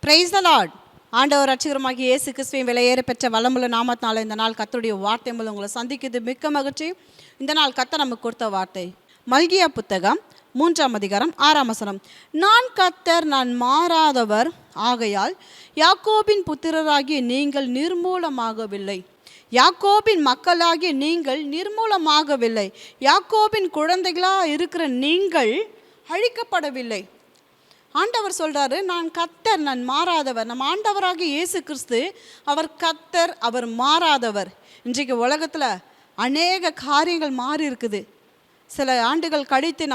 Praise the Lord. ஆண்டவர் ரட்சகருமாகிய இயேசு கிறிஸ்துவின் விலையேற பெற்ற வல்லமுள்ள நாமத்தினால இந்த நாள் கர்த்தருடைய வார்த்தை மூலம் உங்களை சந்திக்கிறது மிக்க மகிழ்ச்சி. இந்த நாள் கர்த்தர் நமக்கு கொடுத்த வார்த்தை மல்கியா புத்தகம் 3ஆம் அதிகாரம் 6ஆம் வசனம். நான் கர்த்தர், நான் மாறாதவர் ஆகையால் யாக்கோபின் புத்திரராகிய நீங்கள் நிர்மூலமாகவில்லை. யாக்கோபின் மக்களாகிய நீங்கள் நிர்மூலமாகவில்லை. யாக்கோபின் குழந்தைகளாக இருக்கிற நீங்கள் அழிக்கப்படவில்லை. ஆண்டவர் சொல்கிறாரு, நான் கர்த்தர், நான் மாறாதவர். நம்ம ஆண்டவராகிய இயேசு கிறிஸ்து அவர் கர்த்தர், அவர் மாறாதவர். இன்றைக்கு உலகத்தில் அநேக காரியங்கள் மாறி இருக்குது. சில ஆண்டுகள் கழித்து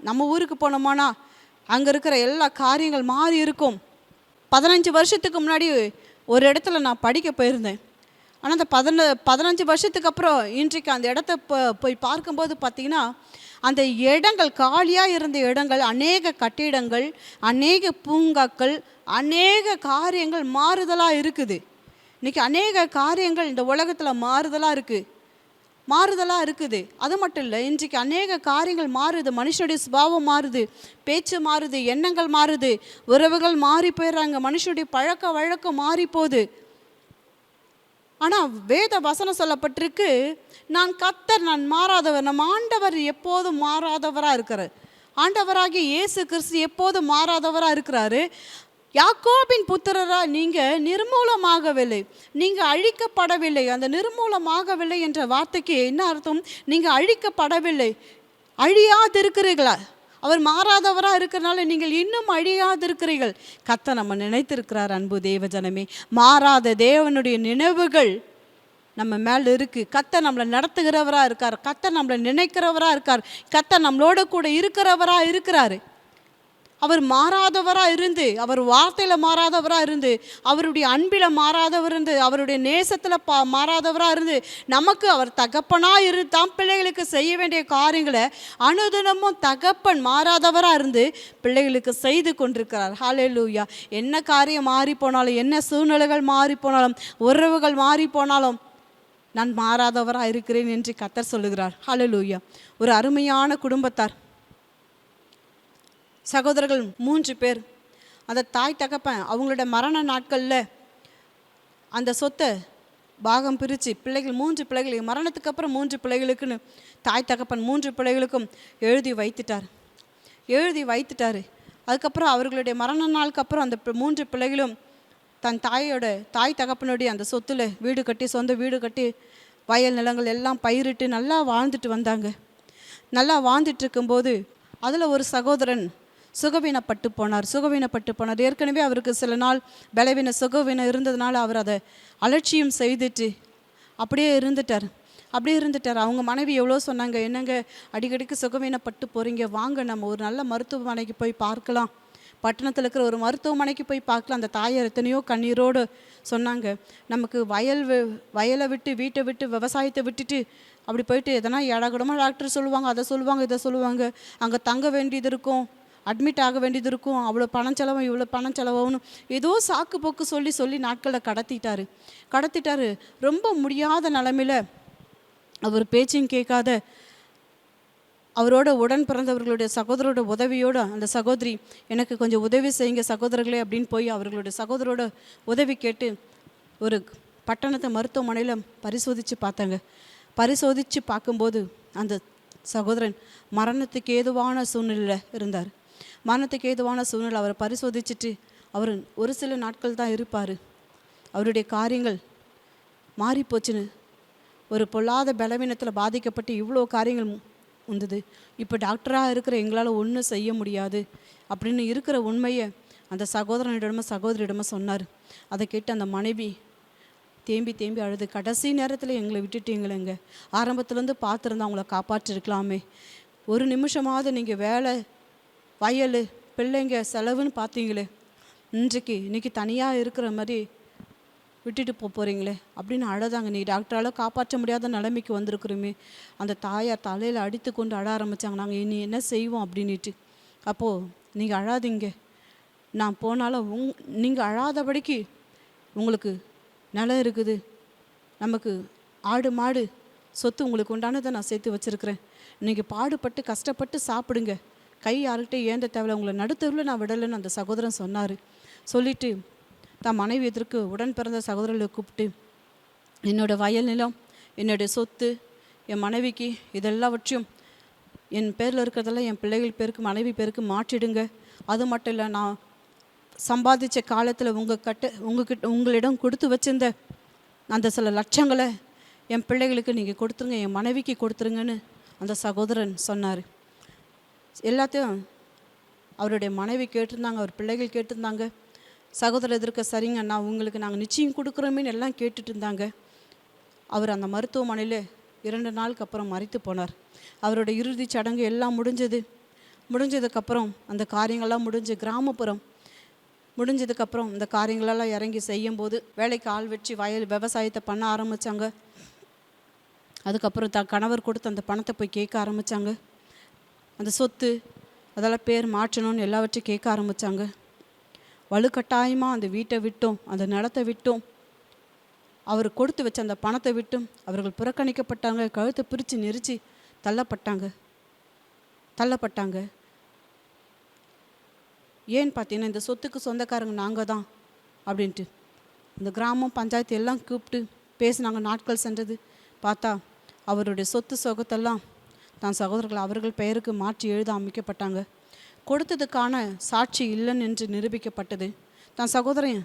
நம்ம ஊருக்கு போனோமானா அங்கே இருக்கிற எல்லா காரியங்கள் மாறி இருக்கும். 15 வருஷத்துக்கு முன்னாடி ஒரு இடத்துல நான் படிக்க போயிருந்தேன். ஆனால் அந்த 15 வருஷத்துக்கு அப்புறம் இன்றைக்கு அந்த இடத்த போய் பார்க்கும்போது பார்த்திங்கன்னா, அந்த இடங்கள் காலியாக இருந்த இடங்கள், அநேக கட்டிடங்கள், அநேக பூங்காக்கள், அநேக காரியங்கள் மாறுதலாக இருக்குது. இன்றைக்கி அநேக காரியங்கள் இந்த உலகத்தில் மாறுதலாக இருக்குது. அது மட்டும் இல்லை, இன்றைக்கு அநேக காரியங்கள் மாறுது. மனுஷனுடைய சுபாவம் மாறுது, பேச்சு மாறுது, எண்ணங்கள் மாறுது, உறவுகள் மாறி போயிடுறாங்க, மனுஷனுடைய பழக்க வழக்கம் மாறி போகுது. ஆனால் வேத வசனம் சொல்லப்பட்டிருக்கு, நான் கர்த்தர், நான் மாறாதவர். நம்ம ஆண்டவர் எப்போதும் மாறாதவராக இருக்கிறார். ஆண்டவராகிய இயேசு கிறிஸ்து எப்போதும் மாறாதவராக இருக்கிறாரு. யாக்கோபின் புத்திரராக நீங்கள் நிர்மூலமாகவில்லை, நீங்கள் அழிக்கப்படவில்லை. அந்த நிர்மூலமாகவில்லை என்ற வார்த்தைக்கு என்ன அர்த்தம்? நீங்கள் அழிக்கப்படவில்லை, அழியாதிருக்கிறீர்களா? அவர் மாறாதவராக இருக்கிறனால நீங்கள் இன்னும் அழியாதிருக்கிறீர்கள். கர்த்தர் நம்ம நினைத்திருக்கிறார். அன்பு தேவ ஜனமே, மாறாத தேவனுடைய நினைவுகள் நம்ம மேலே இருக்குது. கர்த்தர் நம்மளை நடத்துகிறவராக இருக்கார். கர்த்தர் நம்மளை நினைக்கிறவராக இருக்கார். கர்த்தர் நம்மளோட கூட இருக்கிறவராக இருக்கிறாரு. அவர் மாறாதவராக இருந்து, அவர் வார்த்தையில் மாறாதவராக இருந்து, அவருடைய அன்பில் மாறாதவர் இருந்து, அவருடைய நேசத்தில் மாறாதவராக இருந்து, நமக்கு அவர் தகப்பனாக இருந்து தாம் பிள்ளைகளுக்கு செய்ய வேண்டிய காரியங்களை அனுதினமும் தகப்பன் மாறாதவராக இருந்து பிள்ளைகளுக்கு செய்து கொண்டிருக்கிறார். ஹல்லேலூயா. என்ன காரியம் மாறி போனாலும், என்ன சூழ்நிலைகள் மாறி போனாலும், உறவுகள் மாறி போனாலும், நான் மாறாதவராக இருக்கிறேன் என்று கர்த்தர் சொல்லுகிறார். ஹல்லேலூயா. ஒரு அருமையான குடும்பத்தார், சகோதரர்கள் 3 பேர். அந்த தாய் தகப்பன் அவங்களோட மரண நாட்களில் அந்த சொத்தை பாகம் பிரித்து பிள்ளைகள் 3 பிள்ளைகள் மரணத்துக்கு அப்புறம் 3 பிள்ளைகளுக்குன்னு தாய் தகப்பன் 3 பிள்ளைகளுக்கும் எழுதி வைத்துட்டார். அதுக்கப்புறம் அவர்களுடைய மரண நாளுக்கு அப்புறம் அந்த 3 பிள்ளைகளும் தன் தாய் தகப்பனுடைய அந்த சொத்தில் வீடு கட்டி, சொந்த வீடு கட்டி, வயல் நிலங்கள் எல்லாம் பயிரிட்டு நல்லா வாழ்ந்துட்டு வந்தாங்க. நல்லா வாழ்ந்துட்டு இருக்கும்போது அதில் ஒரு சகோதரன் சுகவீனப்பட்டு போனார். ஏற்கனவே அவருக்கு சில நாள் சுகவீனம் இருந்ததுனால அவர் அதை அலட்சியம் செய்துட்டு அப்படியே இருந்துட்டார். அவங்க மனைவி எவ்வளோ சொன்னாங்க, என்னங்க அடிக்கடிக்கு சுகவீனப்பட்டு போகிறீங்க, வாங்க நம்ம ஒரு நல்ல மருத்துவமனைக்கு போய் பார்க்கலாம், பட்டணத்தில் இருக்கிற ஒரு மருத்துவமனைக்கு போய் பார்க்கலாம். அந்த தாயார் எத்தனையோ கண்ணீரோடு சொன்னாங்க, நமக்கு வயலை விட்டு, வீட்டை விட்டு, விவசாயத்தை விட்டுட்டு அப்படி போயிட்டு எதனா ஏடாகூடமாக டாக்டர் சொல்லுவாங்க, அதை சொல்லுவாங்க, இதை சொல்லுவாங்க, அங்கே தங்க வேண்டியது இருக்கும், அட்மிட் ஆக வேண்டியது இருக்கும், அவ்வளோ பணம் செலவும் இவ்வளோ பணம் செலவாகணும், ஏதோ சாக்கு போக்கு சொல்லி நாட்களை கடத்திட்டாரு. ரொம்ப முடியாத நிலமையில் அவர் பேச்சையும் கேட்காத அவரோட உடன் பிறந்தவர்களுடைய சகோதரோட உதவியோடு அந்த சகோதரி, எனக்கு கொஞ்சம் உதவி செய்யுங்க சகோதரர்களே அப்படின்னு போய் அவர்களுடைய சகோதரோட உதவி கேட்டு ஒரு பட்டணத்தை மருத்துவமனையில் பரிசோதித்து பார்க்கும்போது அந்த சகோதரன் மரணத்துக்கு ஏதுவான சூழ்நிலையில் இருந்தார். அவரை பரிசோதிச்சுட்டு அவர் ஒரு சில நாட்கள் தான் இருப்பார். அவருடைய காரியங்கள் மாறிப்போச்சுன்னு, ஒரு பொல்லாத பலவீனத்தில் பாதிக்கப்பட்டு இவ்வளோ காரியங்கள் வந்தது, இப்போ டாக்டராக இருக்கிற எங்களால் ஒன்றும் செய்ய முடியாது அப்படின்னு இருக்கிற உண்மையை அந்த சகோதரியிடமும் சொன்னார். அதை கேட்டு அந்த மனைவி தேம்பி அழுது, கடைசி நேரத்தில் எங்களை விட்டுட்டீங்களேங்க, ஆரம்பத்துலேருந்து பார்த்துருந்தா அவங்கள காப்பாற்றிருக்கலாமே, ஒரு நிமிஷமாவது நீங்கள் வேலை, வயல், பிள்ளைங்க, செலவுன்னு பார்த்தீங்களே, இன்னைக்கு தனியாக இருக்கிற மாதிரி விட்டுட்டு போகிறீங்களே அப்படின்னு அழதாங்க. நீ டாக்டரால் காப்பாற்ற முடியாத நிலைமைக்கு வந்திருக்கிறோமே. அந்த தாயார் தலையில் அடித்து கொண்டு அழ ஆரம்பித்தாங்க, நாங்கள் இனி என்ன செய்வோம் அப்படின்ட்டு. அப்போது நீங்கள் அழாதீங்க, நான் போனாலும் நீங்கள் அழாதபடிக்கு உங்களுக்கு நிலம் இருக்குது, நமக்கு ஆடு மாடு சொத்து உங்களுக்கு உண்டானதை நான் சேர்த்து வச்சுருக்கிறேன், நீங்கள் பாடுபட்டு கஷ்டப்பட்டு சாப்பிடுங்க, கை யாருக்கிட்டே ஏந்த தேவையில்ல, உங்களை நடுத்தருவில் நான் விடலைன்னு அந்த சகோதரன் சொன்னார். சொல்லிவிட்டு தன் மனைவி எதற்கு உடன் பிறந்த சகோதரர்களை கூப்பிட்டு, என்னோடய வயல் நிலம், என்னுடைய சொத்து, என் மனைவிக்கு இதெல்லாவற்றையும் என் பேரில் இருக்கிறதெல்லாம் என் பிள்ளைகள் பேருக்கு, மனைவி பேருக்கு மாற்றிடுங்க. அது மட்டும் இல்லை, நான் சம்பாதிச்ச காலத்தில் உங்களிடம் கொடுத்து வச்சிருந்த அந்த சில லட்சங்களை என் பிள்ளைகளுக்கு நீங்கள் கொடுத்துருங்க, என் மனைவிக்கு கொடுத்துருங்கன்னு அந்த சகோதரன் சொன்னார். எல்லாத்தையும் அவருடைய மனைவி கேட்டிருந்தாங்க, அவர் பிள்ளைகள் கேட்டிருந்தாங்க. சகோதரர் எதிர்க்க, சரிங்க நான் உங்களுக்கு நாங்கள் நிச்சயம் கொடுக்குறோமேன்னு எல்லாம் கேட்டுட்டு இருந்தாங்க. அவர் அந்த மருத்துவமனையில் 2 நாளுக்கு அப்புறம் மரித்து போனார். அவருடைய இறுதி சடங்கு எல்லாம் முடிஞ்சதுக்கப்புறம் அந்த காரியங்கள்லாம் கிராமப்புறம் முடிஞ்சதுக்கப்புறம் இந்த காரியங்களெல்லாம் இறங்கி செய்யும்போது வேலைக்கு ஆள் வச்சு விவசாயத்தை பண்ண ஆரம்பித்தாங்க. அதுக்கப்புறம் கணவர் கொடுத்து அந்த பணத்தை போய் கேட்க ஆரம்பித்தாங்க. அந்த சொத்து அதெல்லாம் பேர் மாற்றணும்னு எல்லாவற்றையும் கேட்க ஆரம்பித்தாங்க. வலுக்கட்டாயமாக அந்த வீட்டை விட்டும் அந்த நிலத்தை விட்டும் அவர் கொடுத்து வச்ச அந்த பணத்தை விட்டும் அவர்கள் புறக்கணிக்கப்பட்டாங்க. கழுத்தை பிரித்து நெரிச்சு தள்ளப்பட்டாங்க. ஏன்னு பார்த்தீங்கன்னா, இந்த சொத்துக்கு சொந்தக்காரங்க நாங்கள் தான் அப்படின்ட்டு இந்த கிராமம் பஞ்சாயத்து எல்லாம் கூப்பிட்டு பேசினாங்க. நாட்கள் சென்றது. பார்த்தா அவருடைய சொத்து சொகத்தெல்லாம் தான் சகோதரர்கள் அவர்கள் பெயருக்கு மாற்றி எழுத அமைக்கப்பட்டாங்க. கொடுத்ததுக்கான சாட்சி இல்லைன்னு என்று நிரூபிக்கப்பட்டது. தான் சகோதரன்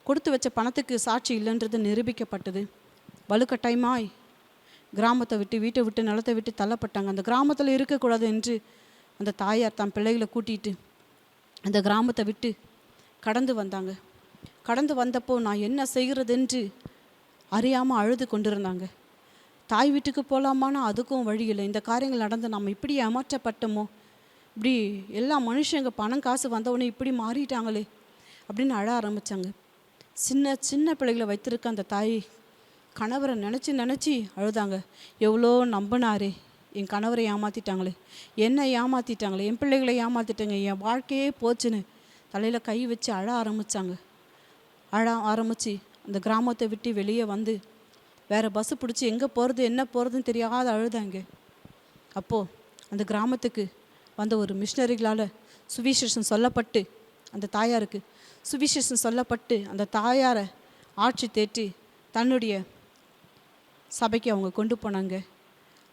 கொடுத்து வச்ச பணத்துக்கு சாட்சி இல்லைன்றது நிரூபிக்கப்பட்டது. வலுக்கட்டாயமாய் கிராமத்தை விட்டு, வீட்டை விட்டு, நிலத்தை விட்டு தள்ளப்பட்டாங்க. அந்த கிராமத்தில் இருக்கக்கூடாது என்று அந்த தாயார் தன் பிள்ளைகளை கூட்டிகிட்டு அந்த கிராமத்தை விட்டு கடந்து வந்தாங்க. கடந்து வந்தப்போ நான் என்ன செய்கிறதென்று அறியாமல் அழுது கொண்டிருந்தாங்க. தாய் வீட்டுக்கு போகலாமான்னா அதுக்கும் வழி இல்லை. இந்த காரியங்கள் நடந்து நம்ம இப்படி ஏமாற்றப்பட்டோமோ, இப்படி எல்லா மனுஷங்க பணம் காசு வந்தவுடனே இப்படி மாறிட்டாங்களே அப்படின்னு அழ ஆரம்பித்தாங்க. சின்ன பிள்ளைகளை வைத்திருக்க அந்த தாய் கணவரை நினச்சி அழுதாங்க. எவ்வளோ நம்பினாரே, என் கணவரை ஏமாற்றிட்டாங்களே, என்னை ஏமாற்றிட்டாங்களே, என் பிள்ளைகளை ஏமாற்றிட்டாங்க, என் வாழ்க்கையே போச்சுன்னு தலையில் கை வச்சு அழ ஆரம்பித்து அந்த கிராமத்தை விட்டு வெளியே வந்து வேறு பஸ்ஸு பிடிச்சி எங்கே போகிறது என்ன போகிறதுன்னு தெரியாத அழுதாங்க. அப்போது அந்த கிராமத்துக்கு வந்த ஒரு மிஷினரிகளால் சுவிசேஷம் சொல்லப்பட்டு அந்த தாயாருக்கு சுவிசேஷம் சொல்லப்பட்டு அந்த தாயாரை ஆட்சி தேற்றி தன்னுடைய சபைக்கு அவங்க கொண்டு போனாங்க.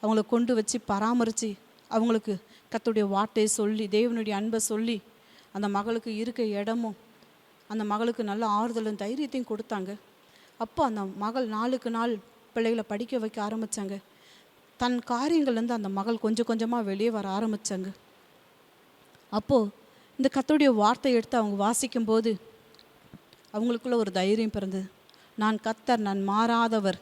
அவங்கள கொண்டு வச்சு பராமரித்து அவங்களுக்கு கர்த்தருடைய வார்த்தையை சொல்லி தேவனுடைய அன்பை சொல்லி அந்த மகளுக்கு இருக்க இடமும் அந்த மகளுக்கு நல்ல ஆறுதலும் தைரியத்தையும் கொடுத்தாங்க. அப்போ அந்த மகள் நாளுக்கு நாள் பிள்ளைகளை படிக்க வைக்க ஆரம்பித்தாங்க. தன் காரியங்கள்லேருந்து அந்த மகள் கொஞ்சம் கொஞ்சமாக வெளியே வர ஆரம்பித்தாங்க. அப்போது இந்த கர்த்தருடைய வார்த்தையை எடுத்து அவங்க வாசிக்கும்போது அவங்களுக்குள்ள ஒரு தைரியம் பிறந்தது. நான் கர்த்தர், நான் மாறாதவர்.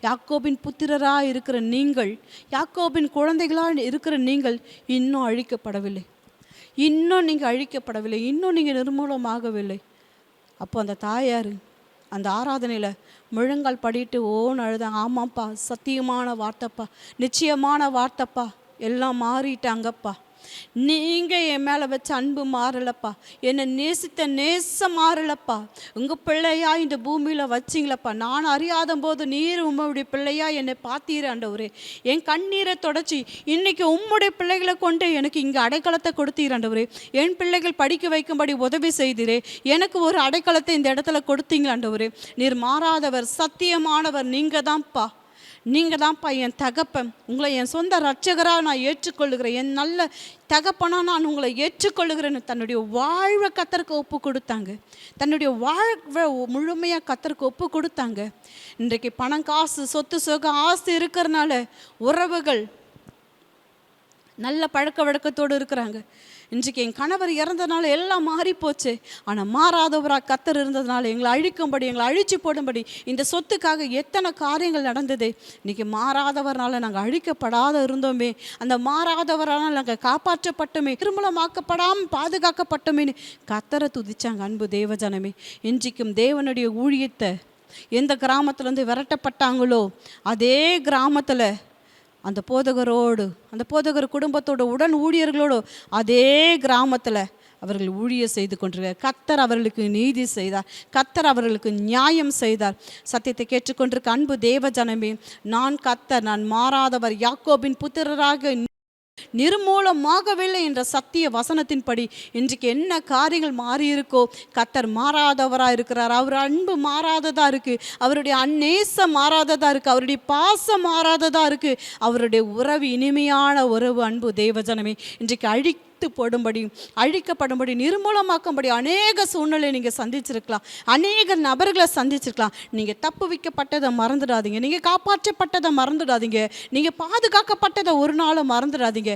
யாக்கோபின் புத்திரராக இருக்கிற நீங்கள், யாக்கோபின் குழந்தைகளாக இருக்கிற நீங்கள் இன்னும் அழிக்கப்படவில்லை, இன்னும் நீங்கள் அழிக்கப்படவில்லை, இன்னும் நீங்கள் நிர்மூலமாகவில்லை. அப்போ அந்த தாயார் அந்த ஆராதனையில் முழங்கால் படிட்டு ஓன்னு அழுதாங்க. ஆமாப்பா, சத்தியமான வார்த்தைப்பா, நிச்சயமான வார்த்தைப்பா, எல்லாம் மாறிட்டாங்கப்பா. நீங்கள் என் மேலே வச்ச அன்பு மாறலப்பா, என்னை நேசித்த நேசம் மாறலப்பா. உங்கள் பிள்ளையா இந்த பூமியில் வச்சிங்களப்பா. நான் அறியாத போது நீர் உம்முடைய பிள்ளையா என்னை பார்த்தீர் ஆண்டவரே. என் கண்ணீரை தொடச்சி இன்னைக்கு உம்முடைய பிள்ளைகளை கொண்டு எனக்கு இங்கே அடைக்கலத்தை கொடுத்தீர் ஆண்டவரே. என் பிள்ளைகள் படிக்க வைக்கும்படி உதவி செய்தீரே. எனக்கு ஒரு அடைக்கலத்தை இந்த இடத்துல கொடுத்தீங்க ஆண்டவரே. நீர் மாறாதவர், சத்தியமானவர், நீங்கள் தான்ப்பா, நீங்கள் தான்ப்பா என் தகப்பன். உங்களை என் சொந்த ரட்சகராக நான் ஏற்றுக்கொள்ளுகிறேன், என் நல்ல தகப்பனாக நான் உங்களை ஏற்றுக்கொள்ளுகிறேன்னு தன்னுடைய வாழ்வை கர்த்தருக்கு ஒப்பு கொடுத்தாங்க. தன்னுடைய வாழ்வை முழுமையாக கர்த்தருக்கு ஒப்பு கொடுத்தாங்க. இன்றைக்கு பணம், காசு, சொத்து, சுகம், ஆசை இருக்கிறனால உறவுகள் நல்ல பழக்க வழக்கத்தோடு இருக்கிறாங்க. இன்றைக்கு என் கணவர் இறந்ததுனால எல்லாம் மாறி போச்சு. ஆனால் மாறாதவராக கர்த்தர் இருந்ததுனால எங்களை அழிக்கும்படி, எங்களை அழிச்சு போடும்படி இந்த சொத்துக்காக எத்தனை காரியங்கள் நடந்தது. இன்றைக்கி மாறாதவரால் நாங்கள் அழிக்கப்படாத இருந்தோமே, அந்த மாறாதவரால் நாங்கள் காப்பாற்றப்பட்டோமே, திருமணமாக்கப்படாமல் பாதுகாக்கப்பட்டோமேன்னு கர்த்தரை துதிச்சாங்க. அன்பு தேவஜனமே, இன்றைக்கும் தேவனுடைய ஊழியத்தை எந்த கிராமத்துலேருந்து விரட்டப்பட்டாங்களோ அதே கிராமத்தில் அந்த போதகரோடு, அந்த போதகர் குடும்பத்தோட உடன் ஊழியர்களோடு அதே கிராமத்தில் அவர்கள் ஊழிய செய்து கொண்டிருக்கிறார். கர்த்தர் அவர்களுக்கு நீதி செய்தார், கர்த்தர் அவர்களுக்கு நியாயம் செய்தார். சத்தியத்தை கேட்டுக்கொண்டிருக்க அன்பு தேவ ஜனமே, நான் கர்த்தர், நான் மாறாதவர், யாக்கோபின் புத்திரராக நிர்மூலமாகவில்லை என்ற சத்திய வசனத்தின்படி இன்றைக்கு என்ன காரியங்கள் மாறி இருக்கோ, கர்த்தர் மாறாதவராக இருக்கிறார். அவர் அன்பு மாறாததாக இருக்குது, அவருடைய அந்நேசம் மாறாததாக இருக்குது, அவருடைய பாசம் மாறாததாக இருக்குது. அவருடைய உறவு இனிமையான உறவு அன்பு தேவஜனமே இன்றைக்கு அழிக்கப்படும்படி நிர்மூலமாக்கும்படி அநேக சூழ்நிலை நீங்கள் சந்திச்சிருக்கலாம், அநேக நபர்களை சந்திச்சிருக்கலாம். நீங்கள் தப்பு வைக்கப்பட்டதை மறந்துடாதீங்க, நீங்கள் காப்பாற்றப்பட்டதை மறந்துடாதீங்க, நீங்கள் பாதுகாக்கப்பட்டதை ஒரு நாளும் மறந்துடாதீங்க.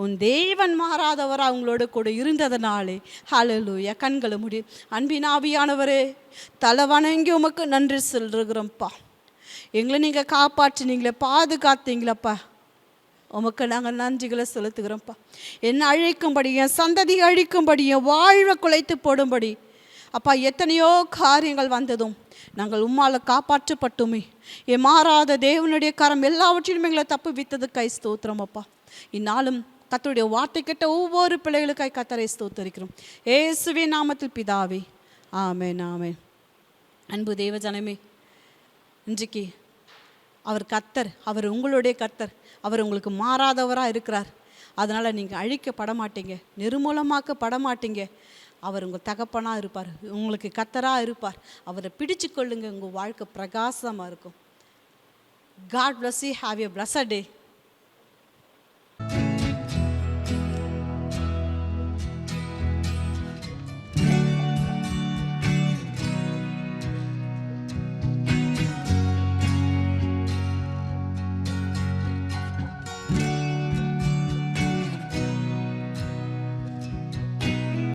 உன் தேவன் மாறாதவராக அவங்களோட கூட இருந்ததுனாலே ஹல்லேலூயா. கண்களை முடி. அன்பின் ஆவியானவரே, தலை வணங்கி உமக்கு நன்றி சொல்கிறோம்ப்பா. எங்களை நீங்கள் காப்பாற்றினீங்களே, பாதுகாத்தீங்களப்பா, உமக்கு நாங்கள் நன்றிகளை செலுத்துகிறோம்ப்பா. என்னை அழிக்கும்படி, என் சந்ததி அழிக்கும்படி, என் வாழ்வை குலைத்து போடும்படி அப்பா எத்தனையோ காரியங்கள் வந்ததும் நாங்கள் உம்மால் காப்பாற்றப்பட்டுமே. என் மாறாத தேவனுடைய கரம் எல்லாவற்றிலும் எங்களை தப்பு வித்ததுக்காய் ஸ்தோத்திரம் அப்பா. இந்நாளும் கர்த்தருடைய வார்த்தை கேட்ட ஒவ்வொரு பிள்ளைகளுக்காய் கர்த்தரை ஸ்தோத்தரிக்கிறோம். இயேசுவின் நாமத்தில் பிதாவே, ஆமென் ஆமென். அன்பு தேவஜனமே, இன்றைக்கு அவர் கர்த்தர், அவர் உங்களுடைய கர்த்தர், அவர் உங்களுக்கு மாறாதவராக இருக்கிறார். அதனால் நீங்கள் அழிக்கப்பட மாட்டீங்க, நிர்மூலமாக்கப்பட மாட்டீங்க. அவர் உங்கள் தகப்பனாக இருப்பார், உங்களுக்கு கர்த்தராக இருப்பார். அவரை பிடிச்சு கொள்ளுங்க, உங்கள் வாழ்க்கை பிரகாசமாக இருக்கும். God bless you. Have a blessed day.